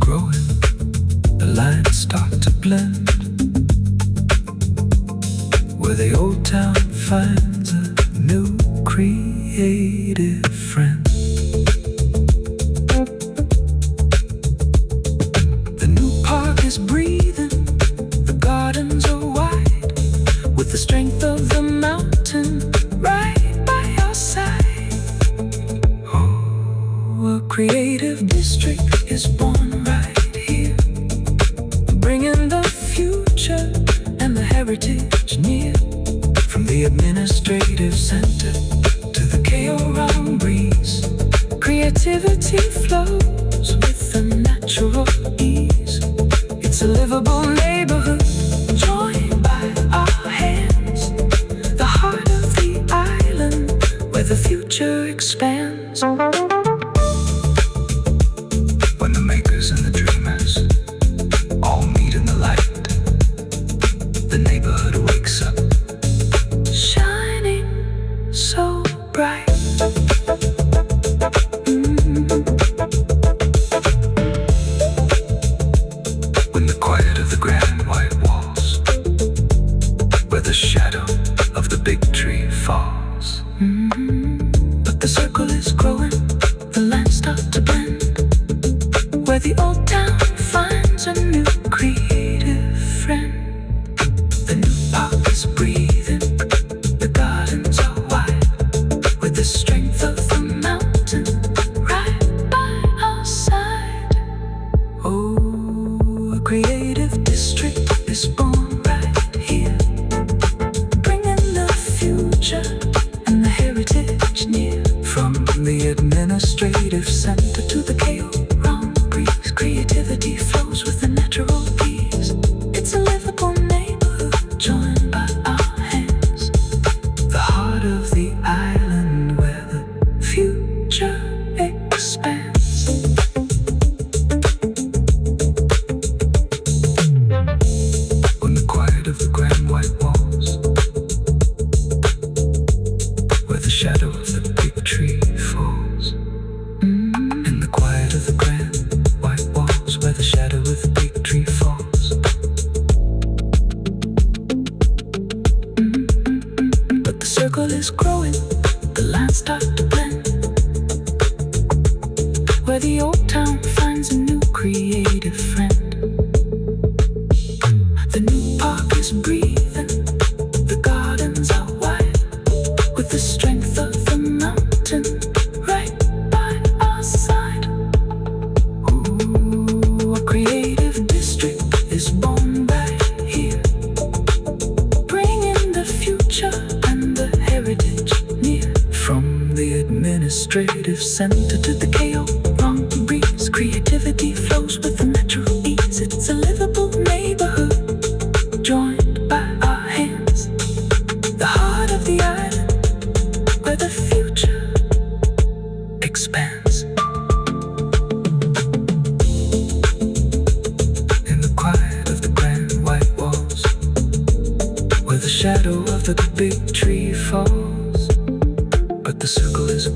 growing, the lines start to blend, where the old town finds a new creative friend. The new park is breathing, the gardens are wide, with the strength of the mountain right by your side. Oh, a creative district is born right here, bringing the future and the heritage near. From the administrative center to the K-O-Round breeze, creativity flows with a natural ease. It's a livable neighborhood joined by our hands, the heart of the island where the future expands. When the makers and the dreamers all meet in the light, the neighborhood wakes up, shining so bright. When the quiet of the grand white walls, where the shadow of the big tree falls. But the circle is growing, the lines start to blend, where the old town finds a new creative friend. The new park is breathing, the gardens are wide, with the strength of the mountain right by our side. Oh, a creative district is born right here, bringing the future and the heritage near. From the administrative center to the K-O-Round breeze, creativity flows with a natural ease. It's a livable neighborhood joined by our hands, the heart of the island where the future expands. When the quiet of the grand white walls, where the shadow of the big tree falls. In the quiet of the grand white walls, where the shadow of the big tree falls. But the circle is growing, the lines start to blend, where the old town finds a new creative friend. The new park is breathing, the gardens are wide, with the strength of the mountain right by our side. Ooh, a creative district is born right here, bringing the future and the heritage near. From the administrative center to the K-O-Round breeze, creativity flows with a natural ease. It's a livable neighborhood joined by our hands, the heart of the island where the future expands. In the quiet of the grand white walls, where the shadow of the big tree falls. But the circle is